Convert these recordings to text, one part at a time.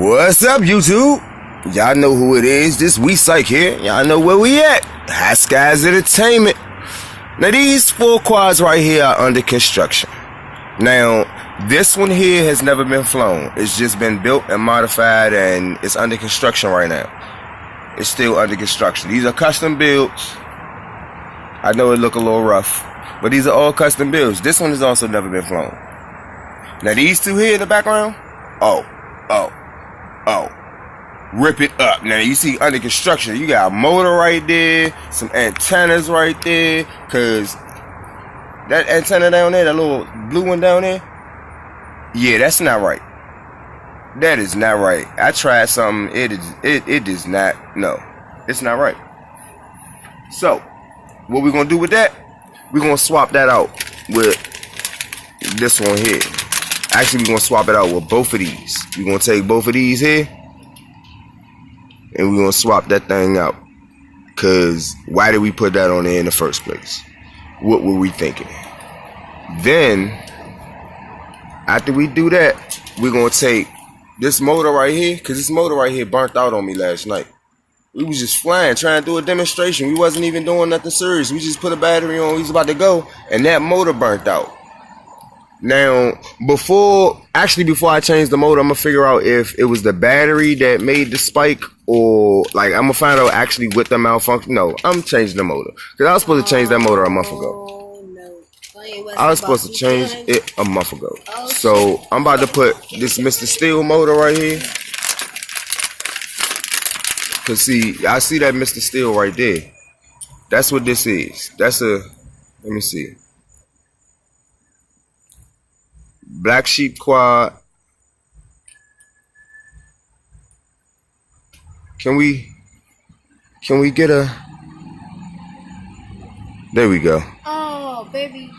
What's up, YouTube? Y'all know who it is. This We Psych here. Y'all know where we at. Hot Skies Entertainment. Now, these 4 quads right here are under construction. Now, this one here has never been flown. It's just been built and modified, and it's under construction right now. It's still under construction. These are custom builds. I know it look a little rough, but these are all custom builds. This one has also never been flown. Now, these two here in the background, oh, rip it up. Now, you see under construction, you got a motor right there, some antennas right there, because that antenna down there, that little blue one down there, yeah, that's not right. That is not right. I tried something, it does not, no, it's not right. So, what we're going to do with that, we're going to swap that out with this one here. Actually, we're going to swap it out with both of these. We're going to take both of these here, and we're going to swap that thing out. Because why did we put that on there in the first place? What were we thinking? Then, after we do that, we're going to take this motor right here. Because this motor right here burnt out on me last night. We was just flying, trying to do a demonstration. We wasn't even doing nothing serious. We just put a battery on. We was about to go, and that motor burnt out. Now, before I change the motor, I'm going to figure out if it was the battery that made the spike, or, like, I'm going to find out actually what the malfunction. No, I'm changing the motor. Because I was supposed to change that motor a month ago. No. I was supposed to change it a month ago. So, I'm about to put this Mr. Steel motor right here. Because, see, I see that Mr. Steel right there. That's what this is. That's a, let me see. Black Sheep quad. Can we get a, there we go. Oh, baby.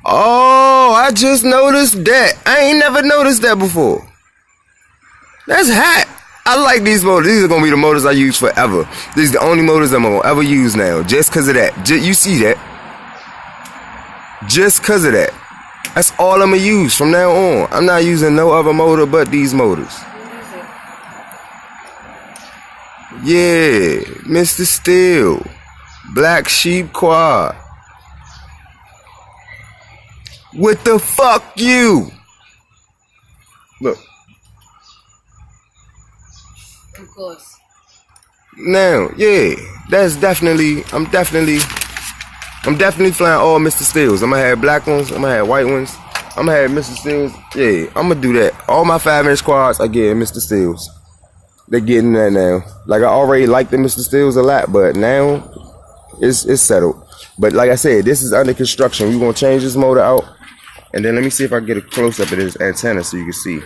Oh, I just noticed that. I ain't never noticed that before. That's hot. I like these motors. These are going to be the motors I use forever. These are the only motors I'm going to ever use now. Just because of that. You see that? Just because of that. That's all I'm going to use from now on. I'm not using no other motor but these motors. Yeah. Mr. Steel. Black Sheep quad. What the fuck you? Look. Of course. Now, yeah. That's definitely, I'm definitely flying all Mr. Steels. I'm gonna have black ones. I'm gonna have white ones. I'm gonna have Mr. Steels. Yeah, I'm gonna do that. All my 5-inch quads are getting Mr. Steels. They're getting that now. Like, I already like the Mr. Steels a lot, but now it's settled. But like I said, this is under construction. We're gonna change this motor out, and then let me see if I can get a close up of this antenna so you can see.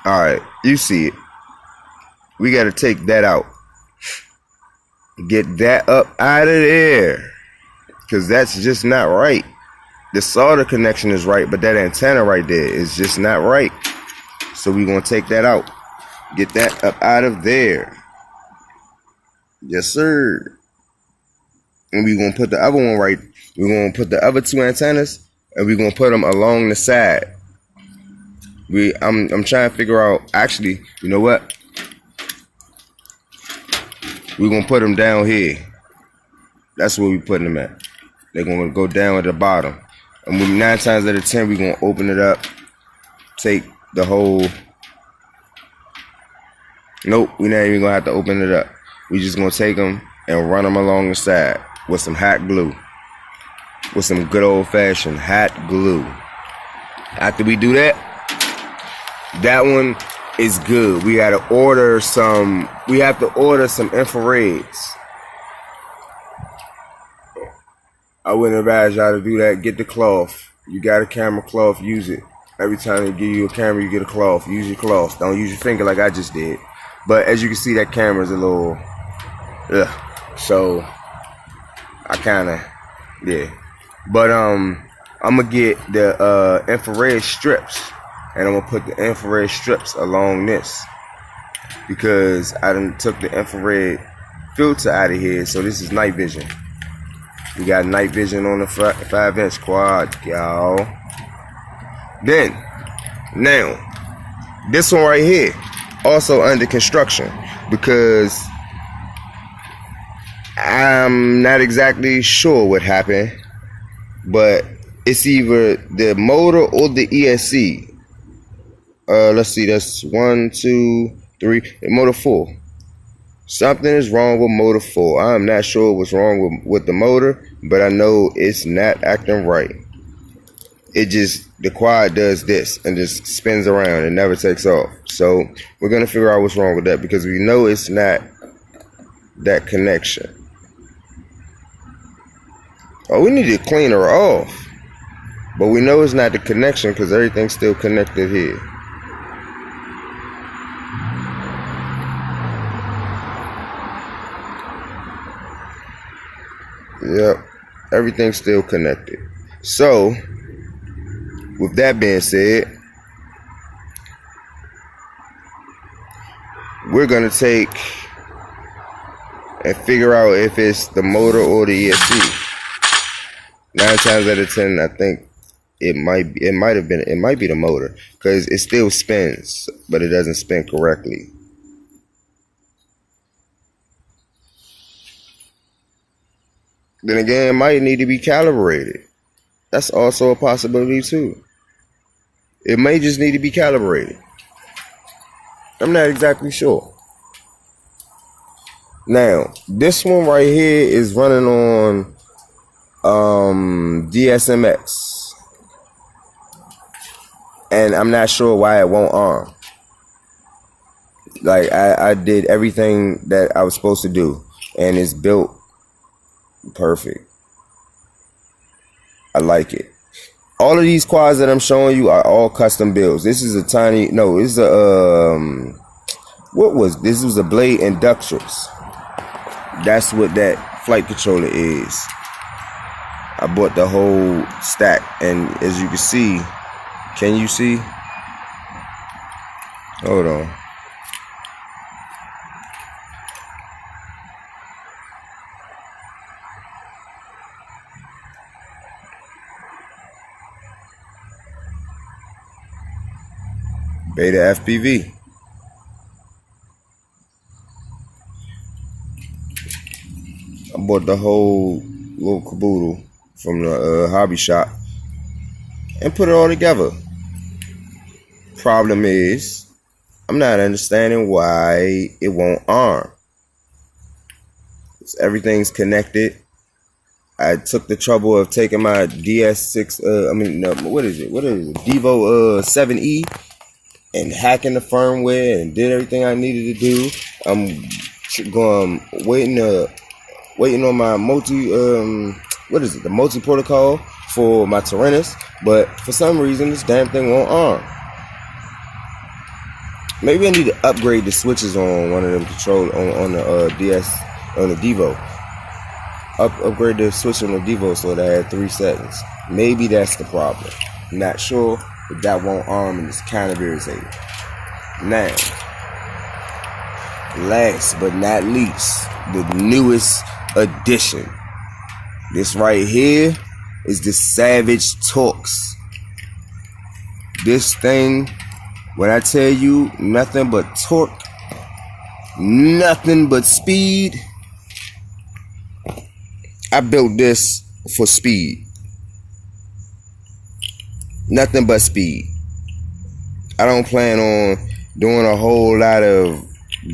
Alright, you see it. We got to take that out. Get that up out of there. Because that's just not right. The solder connection is right, but that antenna right there is just not right. So we're going to take that out. Get that up out of there. Yes, sir. And we're going to put the other one right. We're going to put the other 2 antennas, and we're going to put them along the side. I'm trying to figure out, actually, you know what? We're going to put them down here. That's where we're putting them at. They're going to go down at the bottom. And 9 times out of 10, we're going to open it up. Take the whole... Nope, we're not even going to have to open it up. We're just going to take them and run them along the side with some hot glue. With some good old-fashioned hot glue. After we do that, that one is good. We have to order some infrareds. I wouldn't advise y'all to do that. Get the cloth. You got a camera cloth, use it. Every time they give you a camera, you get a cloth. Use your cloth. Don't use your finger like I just did. But as you can see, that camera's a little, so I kinda, yeah. But I'm gonna get the infrared strips. And I'm going to put the infrared strips along this. Because I done took the infrared filter out of here. So this is night vision. We got night vision on the 5-inch quad, y'all. Then, now, this one right here, also under construction, because I'm not exactly sure what happened, but it's either the motor or the ESC. Let's see, that's 1, 2, 3, motor 4. Something is wrong with motor 4. I'm not sure what's wrong with the motor, but I know it's not acting right. It just, the quad does this and just spins around and never takes off. So we're going to figure out what's wrong with that, because we know it's not that connection. Oh, we need to clean her off. But we know it's not the connection because everything's still connected here. Yep, everything's still connected. So, with that being said, we're going to take and figure out if it's the motor or the ESC. 9 times out of 10, I think it might be the motor, because it still spins, but it doesn't spin correctly. Then again, it might need to be calibrated. That's also a possibility too. It may just need to be calibrated. I'm not exactly sure. Now, this one right here is running on DSMX. And I'm not sure why it won't arm. Like, I did everything that I was supposed to do, and it's built perfect. I like it. All of these quads that I'm showing you are all custom builds. This is a tiny, no, this is a, this was a Blade Inductrix. That's what that flight controller is. I bought the whole stack, and as you can you see? Hold on. Beta FPV. I bought the whole little caboodle from the hobby shop and put it all together. Problem is, I'm not understanding why it won't arm. Everything's connected. I took the trouble of taking my DS6, what is it? Devo 7E, and hacking the firmware and did everything I needed to do. I'm waiting on my the multi protocol for my Tyrannus, but for some reason this damn thing won't arm. Maybe I need to upgrade the switches on one of them on the Devo. Upgrade the switch on the Devo so that I had 3 settings. Maybe that's the problem. Not sure, but that won't arm, and it's kind of irritating. Now, last but not least, the newest addition. This right here is the Savage Torx. This thing, when I tell you nothing but torque, nothing but speed, I built this for speed. Nothing but speed. I don't plan on doing a whole lot of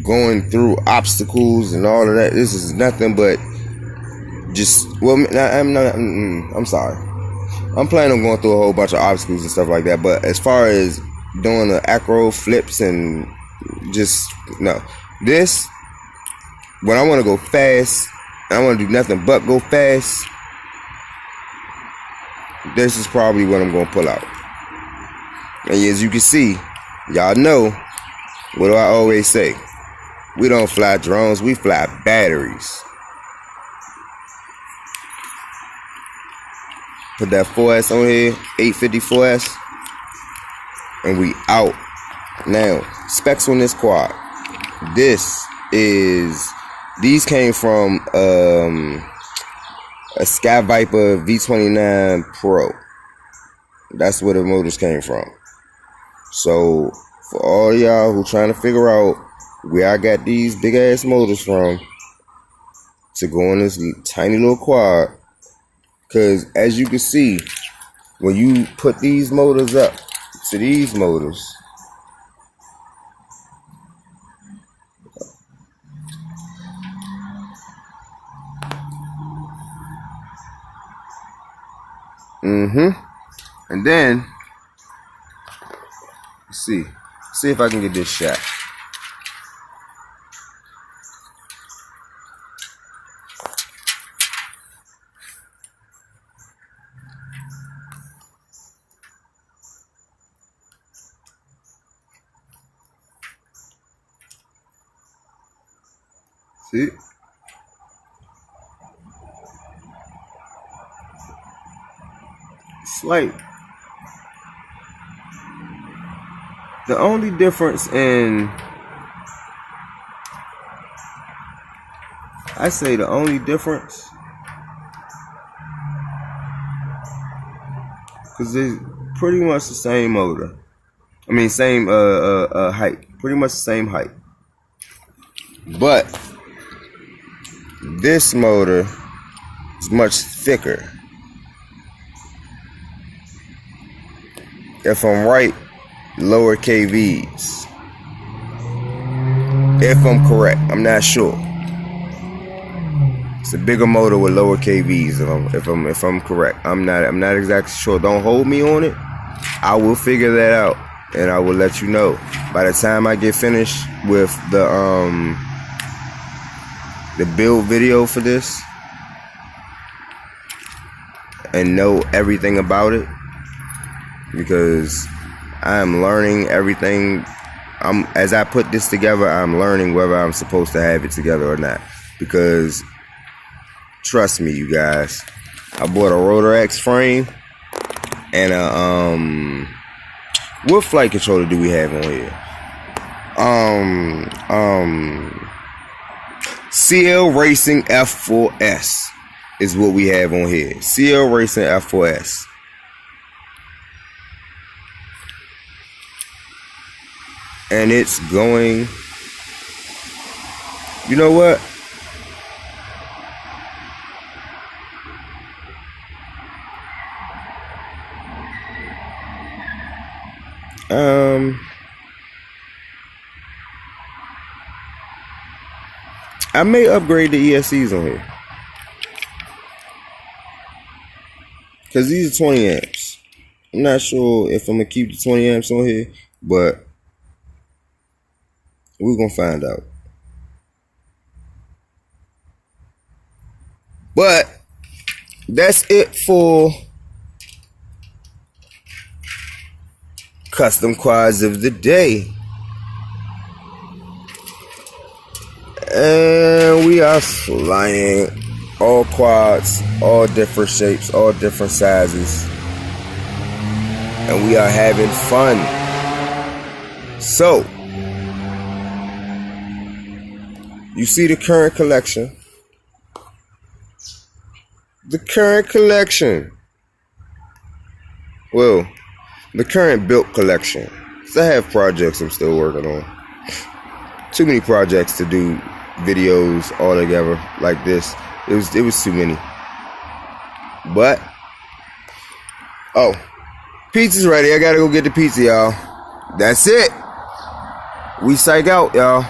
going through obstacles and all of that. This is nothing but I'm sorry. I'm planning on going through a whole bunch of obstacles and stuff like that. But as far as doing the acro flips and no. This, when I want to go fast, I want to do nothing but go fast, this is probably what I'm going to pull out. And as you can see, y'all know, what do I always say? We don't fly drones, we fly batteries. Put that 4S on here, 854S, and we out. Now, specs on this quad. These came from a Sky Viper V29 Pro. That's where the motors came from. So for all y'all who trying to figure out where I got these big ass motors from to go on this tiny little quad, because as you can see, when you put these motors up to these motors, and then let's see if I can get this shot. See? It's like the only difference in, I say the only difference, because it's pretty much the same motor. I mean, same height. Pretty much the same height. But this motor is much thicker. If I'm right, lower KVs. If I'm correct, I'm not sure. It's a bigger motor with lower KVs. If I'm correct, I'm not exactly sure. Don't hold me on it. I will figure that out, and I will let you know by the time I get finished with the build video for this and know everything about it, because I am learning everything. As I put this together, I'm learning whether I'm supposed to have it together or not, because trust me, you guys, I bought a Rotor X frame and a what flight controller do we have on here? CL Racing F4S is what we have on here. CL Racing F4S. And it's going, you know what? I may upgrade the ESCs on here, because these are 20 amps. I'm not sure if I'm gonna keep the 20 amps on here, but we're gonna find out. But that's it for custom quads of the day. And we are flying all quads, all different shapes, all different sizes. And we are having fun. So, you see the current collection. The current collection. Well, the current built collection. So I have projects I'm still working on. Too many projects to do videos all together like this. It was too many. But oh, pizza's ready. I gotta go get the pizza, y'all. That's it. We psych out, y'all.